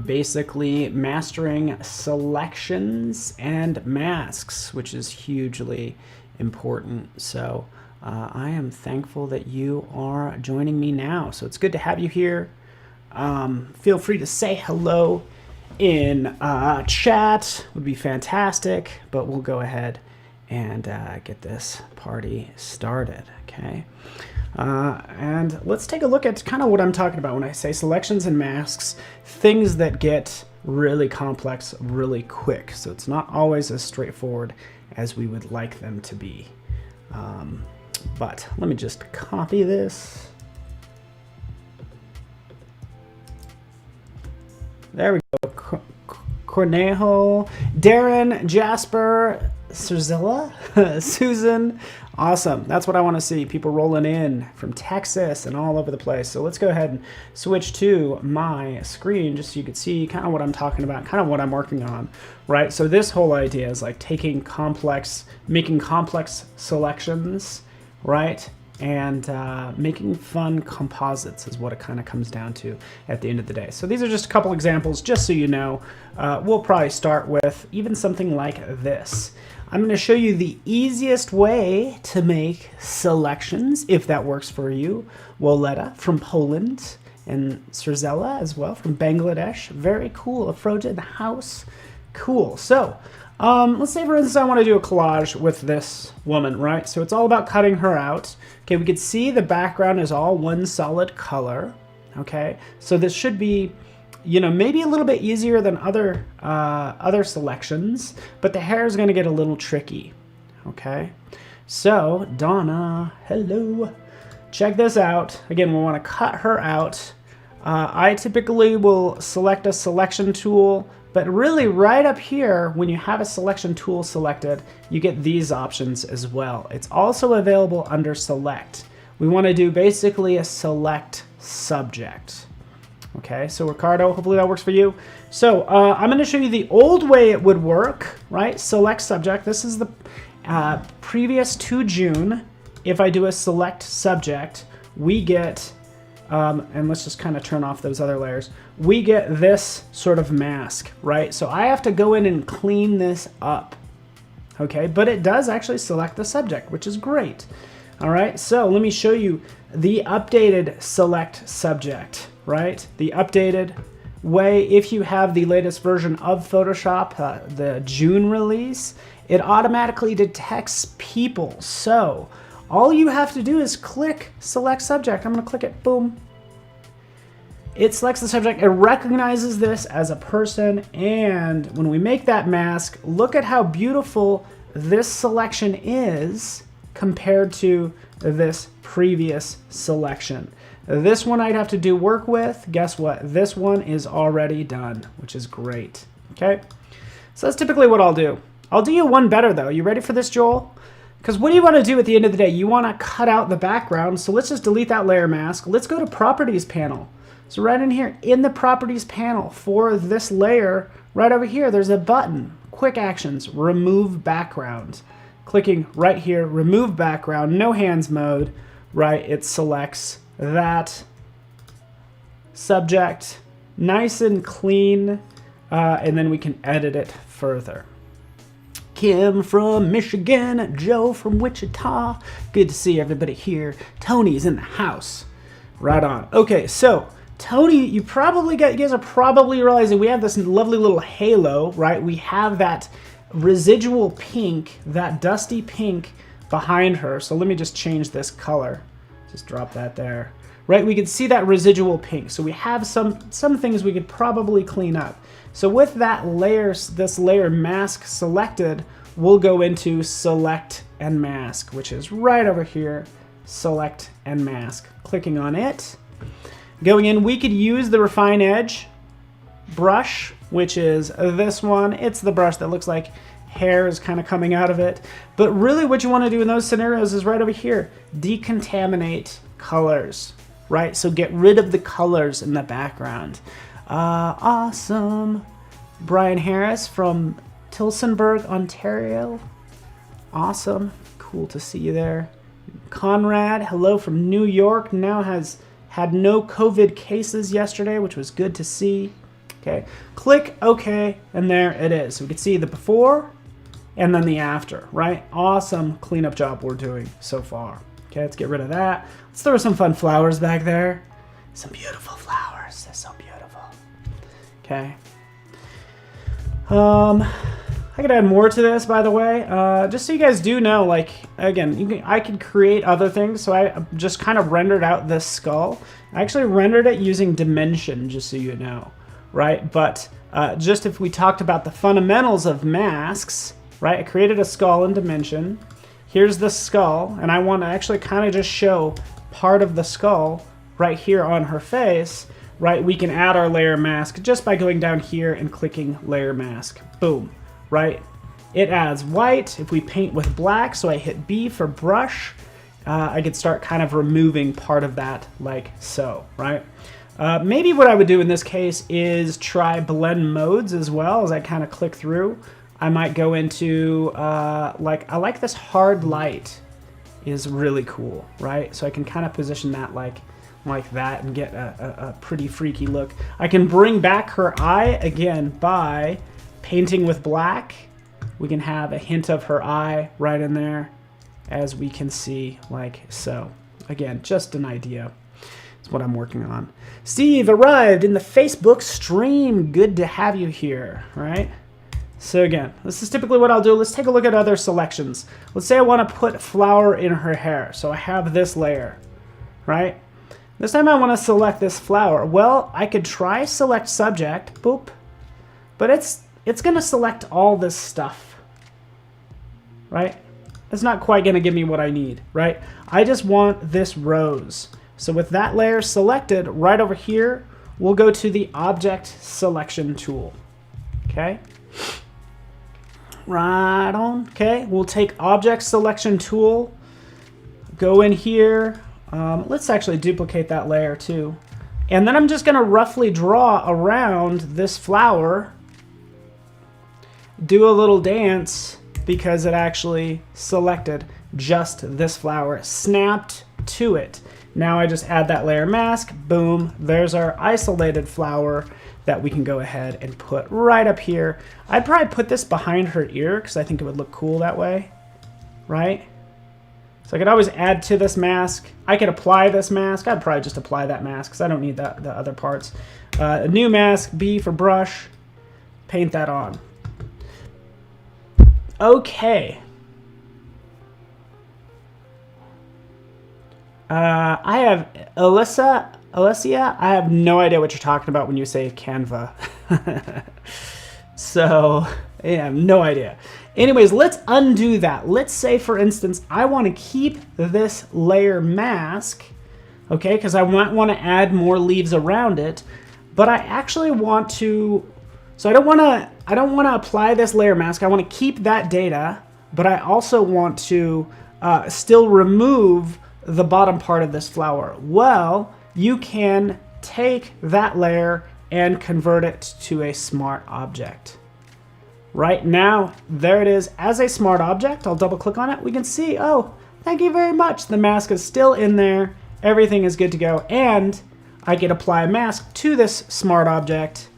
basically mastering selections and masks, which is hugely important. So I am thankful that you are joining me now. So it's good to have you here. Feel free to say hello in chat, would be fantastic, but we'll go ahead and get this party started, okay? And let's take a look at kind of what I'm talking about when I say selections and masks, things that get really complex really quick. So it's not always as straightforward as we would like them to be. But let me just copy this. There we go. Cornejo, Darren, Jasper, Surzilla, Susan. Awesome. That's what I want to see. People rolling in from Texas and all over the place. So let's go ahead and switch to my screen just so you can see kind of what I'm talking about, kind of what I'm working on, right? So this whole idea is like making complex selections, right? And making fun composites is what it kind of comes down to at the end of the day. So these are just a couple examples, just so you know. We'll probably start with even something like this. I'm going to show you the easiest way to make selections, if that works for you. Woleta from Poland, and Surzella as well from Bangladesh. Very cool. Afroja in the house. Cool. So let's say, for instance, I want to do a collage with this woman, right? So it's all about cutting her out. Okay, we can see the background is all one solid color. Okay, so this should be, you know, maybe a little bit easier than other selections, but the hair is going to get a little tricky. Okay, so Donna, hello. Check this out. Again, we want to cut her out. I typically will select a selection tool, but really right up here, when you have a selection tool selected, you get these options as well. It's also available under select. We want to do basically a select subject. Okay, so Ricardo, hopefully that works for you. So I'm going to show you the old way it would work, right? Select subject. This is the previous to June. If I do a select subject, we get, and let's just kind of turn off those other layers. We get this sort of mask, right? So I have to go in and clean this up, okay? But it does actually select the subject, which is great. All right, so let me show you the updated select subject, right? The updated way, if you have the latest version of Photoshop, the June release, it automatically detects people. So all you have to do is click select subject. I'm gonna click it, boom. It selects the subject, it recognizes this as a person, and when we make that mask, look at how beautiful this selection is compared to this previous selection. This one I'd have to do work with. Guess what? This one is already done, which is great. Okay, so that's typically what I'll do. I'll do you one better though. You ready for this, Joel? Because what do you want to do at the end of the day? You want to cut out the background, so let's just delete that layer mask. Let's go to Properties panel. So right in here, in the Properties panel for this layer, right over here, there's a button, Quick Actions, Remove Background. Clicking right here, Remove Background, no hands mode, right? It selects that subject, nice and clean, and then we can edit it further. Kim from Michigan, Joe from Wichita. Good to see everybody here. Tony's in the house. Right on. Okay, so Tony, you guys are probably realizing we have this lovely little halo, right? We have that residual pink, that dusty pink behind her. So let me just change this color. Just drop that there. Right, we can see that residual pink. So we have some things we could probably clean up. So with that this layer mask selected, we'll go into select and mask, which is right over here, select and mask. Clicking on it. Going in, we could use the refine edge brush, which is this one. It's the brush that looks like hair is kind of coming out of it. But really what you want to do in those scenarios is right over here, decontaminate colors, right? So get rid of the colors in the background. Awesome. Brian Harris from Tillsonburg, Ontario. Awesome. Cool to see you there. Conrad, hello from New York. Now has had no COVID cases yesterday, which was good to see. Okay, click OK, and there it is. So we can see the before and then the after, right? Awesome cleanup job we're doing so far. Okay, let's get rid of that. Let's throw some fun flowers back there. Some beautiful flowers. They're so beautiful. Okay. I could add more to this, by the way. Just so you guys do know, like, again, I could create other things. So I just kind of rendered out this skull. I actually rendered it using dimension, just so you know, right? But just if we talked about the fundamentals of masks, right? I created a skull in dimension. Here's the skull, and I want to actually kind of just show part of the skull right here on her face, right? We can add our layer mask just by going down here and clicking layer mask. Boom, right? It adds white. If we paint with black, so I hit B for brush, I could start kind of removing part of that like so, right? Maybe what I would do in this case is try blend modes as well as I kind of click through. I might go into, like, I like this hard light is really cool, right? So I can kind of position that like that and get a pretty freaky look. I can bring back her eye again by painting with black. We can have a hint of her eye right in there, as we can see like so. Again, just an idea. It's what I'm working on. Steve arrived in the Facebook stream. Good to have you here, right? So again, this is typically what I'll do. Let's take a look at other selections. Let's say I want to put flower in her hair. So I have this layer, right? This time I want to select this flower. Well, I could try select subject, boop, but it's going to select all this stuff, right? It's not quite going to give me what I need, right? I just want this rose. So with that layer selected, right over here, we'll go to the object selection tool, okay? Right on, okay? We'll take object selection tool, go in here. Let's actually duplicate that layer too. And then I'm just gonna roughly draw around this flower, do a little dance because it actually selected just this flower, snapped to it. Now I just add that layer mask, boom, there's our isolated flower that we can go ahead and put right up here. I'd probably put this behind her ear because I think it would look cool that way, right? So I could always add to this mask. I could apply this mask. I'd probably just apply that mask because I don't need the other parts. A new mask, B for brush, paint that on. Okay. I have Alicia, I have no idea what you're talking about when you say Canva. So, yeah, I have no idea. Anyways, let's undo that. Let's say, for instance, I want to keep this layer mask, okay, because I might want to add more leaves around it, but I actually want to, so I don't want to apply this layer mask. I want to keep that data, but I also want to still remove the bottom part of this flower. Well, you can take that layer and convert it to a smart object. Right now, there it is as a smart object. I'll double click on it. We can see, oh, thank you very much. The mask is still in there. Everything is good to go. And I can apply a mask to this smart object.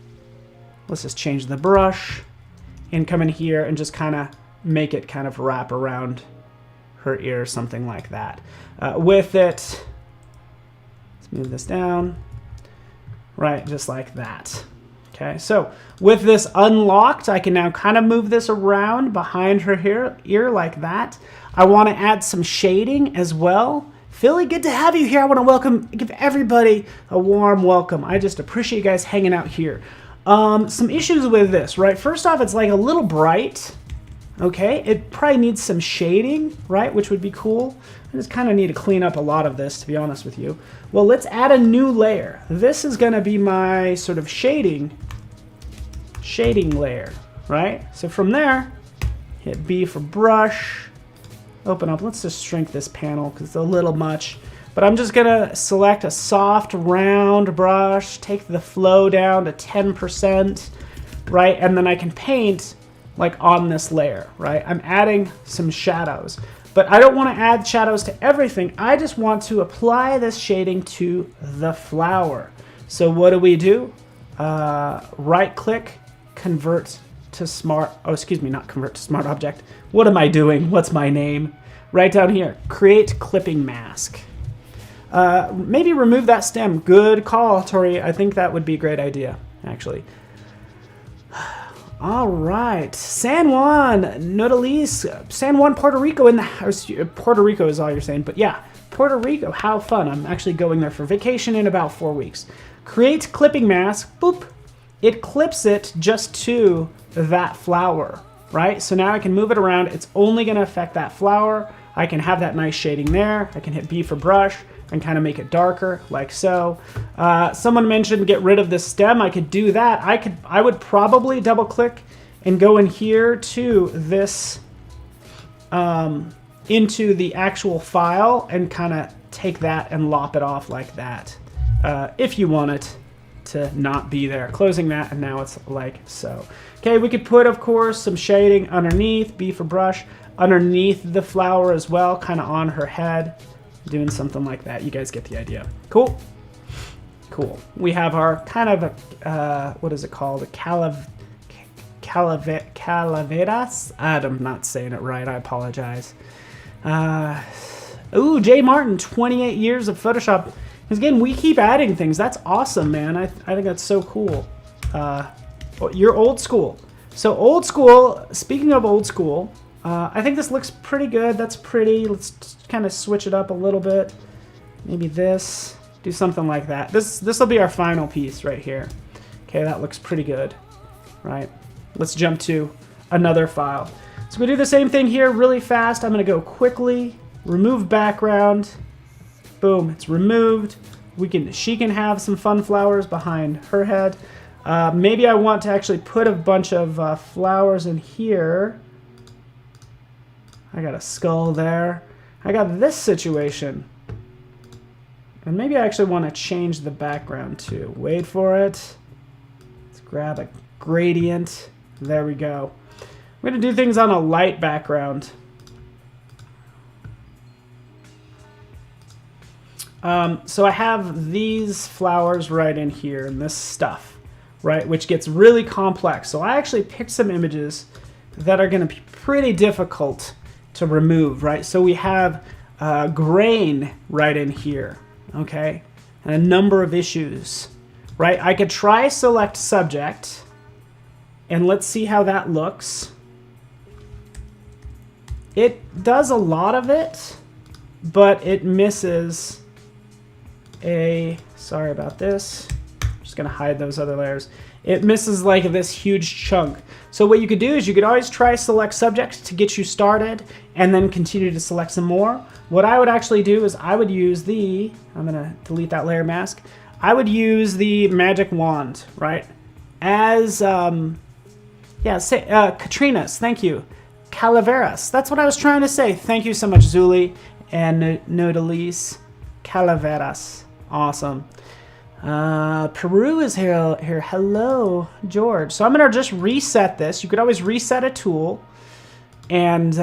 Let's just change the brush and come in here and just kind of make it kind of wrap around her ear, something like that. With it, let's move this down, right, just like that. Okay, so with this unlocked, I can now kind of move this around behind her ear like that. I want to add some shading as well. Philly, good to have you here. I want to give everybody a warm welcome. I just appreciate you guys hanging out here. Some issues with this, right? First off, it's like a little bright. Okay, it probably needs some shading, right, which would be cool. I just kind of need to clean up a lot of this, to be honest with you. Well, let's add a new layer. This is going to be my sort of shading layer, right? So from there, hit B for brush, open up. Let's just shrink this panel because it's a little much. But I'm just going to select a soft, round brush, take the flow down to 10%, right? And then I can paint like on this layer, right? I'm adding some shadows, but I don't want to add shadows to everything. I just want to apply this shading to the flower. So what do? right click, convert to smart, oh, excuse me, not convert to smart object. What am I doing? What's my name? Right down here, create clipping mask. Maybe remove that stem. Good call, Tori. I think that would be a great idea, actually. All right, San Juan, Nodalise, San Juan, Puerto Rico in the Puerto Rico is all you're saying, but yeah, Puerto Rico, how fun. I'm actually going there for vacation in about 4 weeks. Create clipping mask, boop. It clips it just to that flower, right? So now I can move it around. It's only gonna affect that flower. I can have that nice shading there. I can hit B for brush and kind of make it darker, like so. Someone mentioned get rid of this stem. I could do that. I would probably double click and go in here to this, into the actual file and kind of take that and lop it off like that. If you want it to not be there. Closing that, and now it's like so. Okay, we could put, of course, some shading underneath, B for brush, underneath the flower as well, kind of on her head. Doing something like that. You guys get the idea. Cool. Cool. We have our kind of a, what is it called? A calaveras? I'm not saying it right. I apologize. Ooh, Jay Martin, 28 years of Photoshop. Because again, we keep adding things. That's awesome, man. I think that's so cool. You're old school. So old school, speaking of old school, I think this looks pretty good. That's pretty. Let's kind of switch it up a little bit. Maybe this. Do something like that. This will be our final piece right here. Okay, that looks pretty good, right? Let's jump to another file. So we do the same thing here really fast. I'm going to go quickly, remove background. Boom, it's removed. She can have some fun flowers behind her head. Maybe I want to actually put a bunch of flowers in here. I got a skull there. I got this situation. And maybe I actually want to change the background too. Wait for it. Let's grab a gradient. There we go. I'm going to do things on a light background. So I have these flowers right in here and this stuff, right, which gets really complex. So I actually picked some images that are going to be pretty difficult to remove, right? So we have grain right in here, okay, and a number of issues, right? I could try select subject, and let's see how that looks. It does a lot of it, but it misses sorry about this. I'm just gonna hide those other layers. It misses like this huge chunk. So what you could do is you could always try select subject to get you started and then continue to select some more. What I would actually do is I would use I'm gonna delete that layer mask. I would use the magic wand, right? As, Katrina's, thank you. Calaveras, that's what I was trying to say. Thank you so much, Zuli and Nodalise. Calaveras, awesome. Peru is here. Hello, George. So I'm gonna just reset this. You could always reset a tool and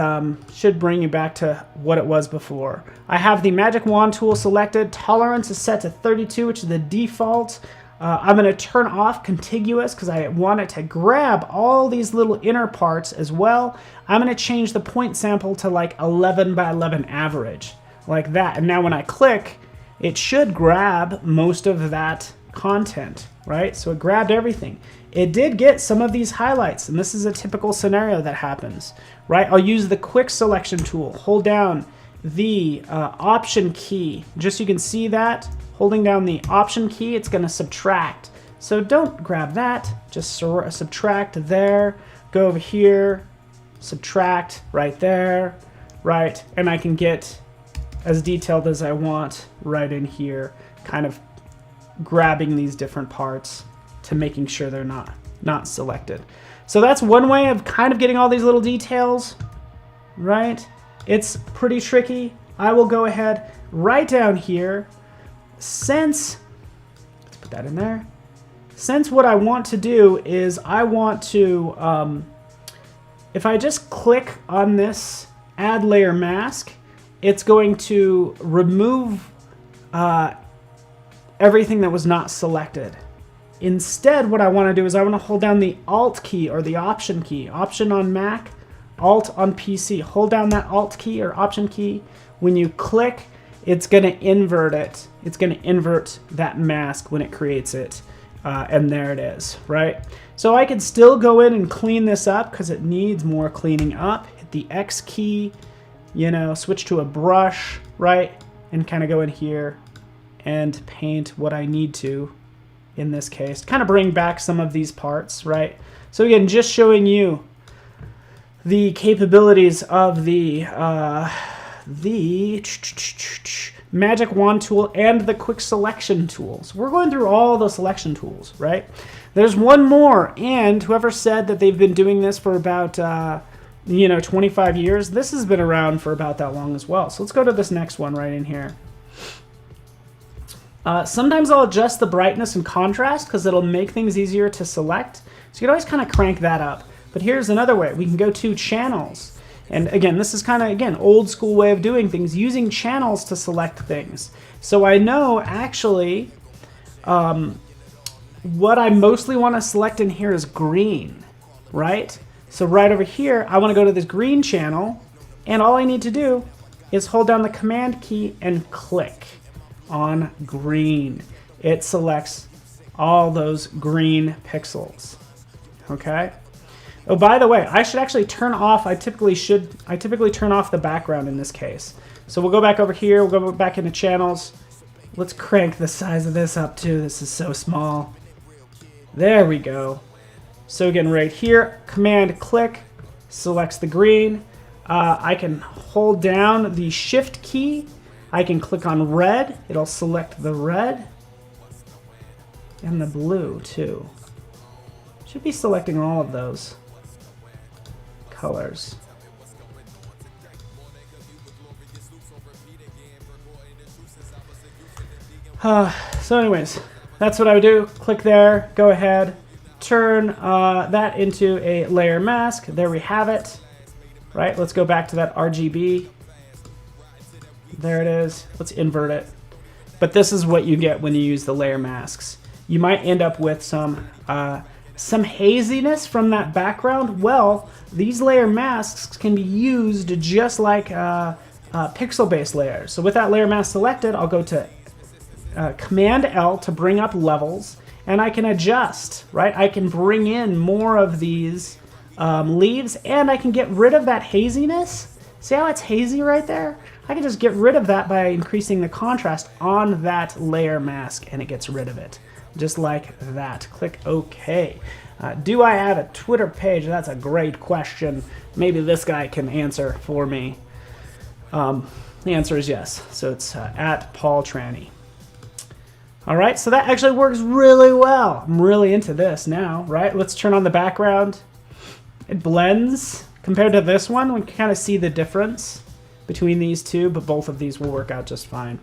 should bring you back to what it was before. I have the magic wand tool selected. Tolerance is set to 32, which is the default. I'm gonna turn off contiguous because I want it to grab all these little inner parts as well. I'm gonna change the point sample to like 11 by 11 average, like that. And now when I click, it should grab most of that content, right? So it grabbed everything. It did get some of these highlights, and this is a typical scenario that happens, right? I'll use the quick selection tool, hold down the option key. Just so you can see that, holding down the option key, it's gonna subtract. So don't grab that, just subtract there, go over here, subtract right there, right? And I can get as detailed as I want right in here, kind of grabbing these different parts to making sure they're not selected. So that's one way of kind of getting all these little details, right? It's pretty tricky. I will go ahead right down here. Let's put that in there. Since what I want to do is I want to, if I just click on this add layer mask, it's going to remove everything that was not selected. instead what I want to do is I want to hold down the Alt key or the Option key. Option on Mac, Alt on PC. Hold down that Alt key or Option key. When you click, it's going to invert it. It's going to invert that mask when it creates it. And there it is, right? So I could still go in and clean this up because it needs more cleaning up. Hit the X key, you know, switch to a brush, right? And kind of go in here and paint what I need to in this case. Kind of bring back some of these parts, right? So again, just showing you the capabilities of the magic wand tool and the quick selection tools. We're going through all the selection tools, right? There's one more, and whoever said that they've been doing this for about 25 years, this has been around for about that long as well. So let's go to this next one right in here. Sometimes I'll adjust the brightness and contrast because it'll make things easier to select. So you can always kind of crank that up. But here's another way. We can go to channels. And again, this is kind of, again, old school way of doing things, using channels to select things. So I know actually what I mostly want to select in here is green, right? So right over here, I want to go to this green channel, and all I need to do is hold down the Command key and click on green. It selects all those green pixels, okay? Oh, by the way, I should actually turn off, I typically turn off the background in this case. So we'll go back over here, we'll go back into channels. Let's crank the size of this up too. This is so small. There we go. So again, right here, Command click selects the green. I can hold down the Shift key. I can click on red. It'll select the red and the blue too. Should be selecting all of those colors. So anyways, that's what I would do. Click there, go ahead, turn that into a layer mask. There we have it. Right, let's go back to that RGB. There it is. Let's invert it. But this is what you get when you use the layer masks. You might end up with some haziness from that background. Well, these layer masks can be used just like pixel-based layers. So with that layer mask selected, I'll go to Command L to bring up levels, and I can adjust, right? I can bring in more of these leaves, and I can get rid of that haziness. See how it's hazy right there? I can just get rid of that by increasing the contrast on that layer mask, and it gets rid of it. Just like that. Click OK. Do I have a Twitter page? That's a great question. Maybe this guy can answer for me. The answer is yes. So it's at Paul Trani. All right, so that actually works really well. I'm really into this now, right? Let's turn on the background. It blends. Compared to this one, we can kind of see the difference between these two, but both of these will work out just fine.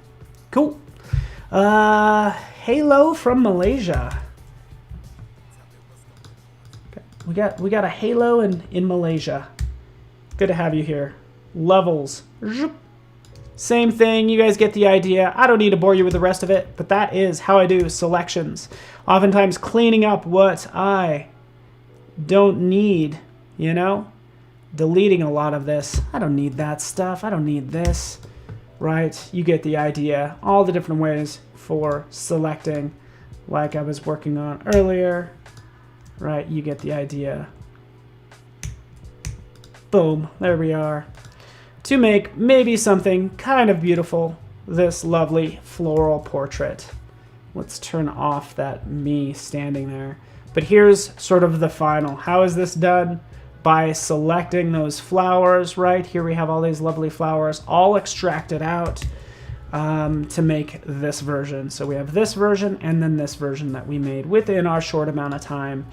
Cool. Halo from Malaysia. Okay. We got a Halo in Malaysia. Good to have you here. Levels. Same thing, you guys get the idea. I don't need to bore you with the rest of it, but that is how I do selections. Oftentimes cleaning up what I don't need, you know? Deleting a lot of this. I don't need that stuff. I don't need this, right? You get the idea. All the different ways for selecting, like I was working on earlier, right? You get the idea. Boom, there we are. To make maybe something kind of beautiful, this lovely floral portrait. Let's turn off that me standing there. But here's sort of the final. How is this done? By selecting those flowers, right? Here we have all these lovely flowers, all extracted out to make this version. So we have this version and then this version that we made within our short amount of time,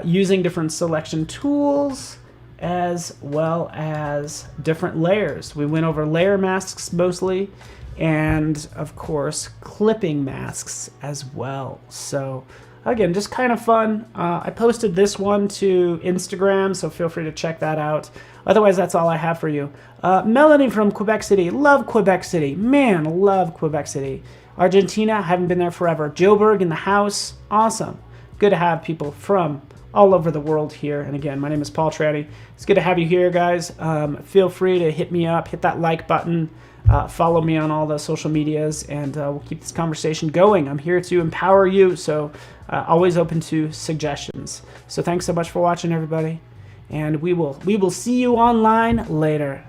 using different selection tools, as well as different layers. We went over layer masks mostly, and of course clipping masks as well. So again, just kind of fun. I posted this one to Instagram, so feel free to check that out. Otherwise, that's all I have for you. Melanie from Quebec City. Love Quebec City. Man, love Quebec City. Argentina, haven't been there forever. Joburg in the house. Awesome. good to have people from all over the world here. And again, my name is Paul Trani. It's good to have you here, guys. Feel free to hit me up, hit that like button, follow me on all the social medias, and we'll keep this conversation going. I'm here to empower you, so always open to suggestions. So thanks so much for watching, everybody, and we will see you online later.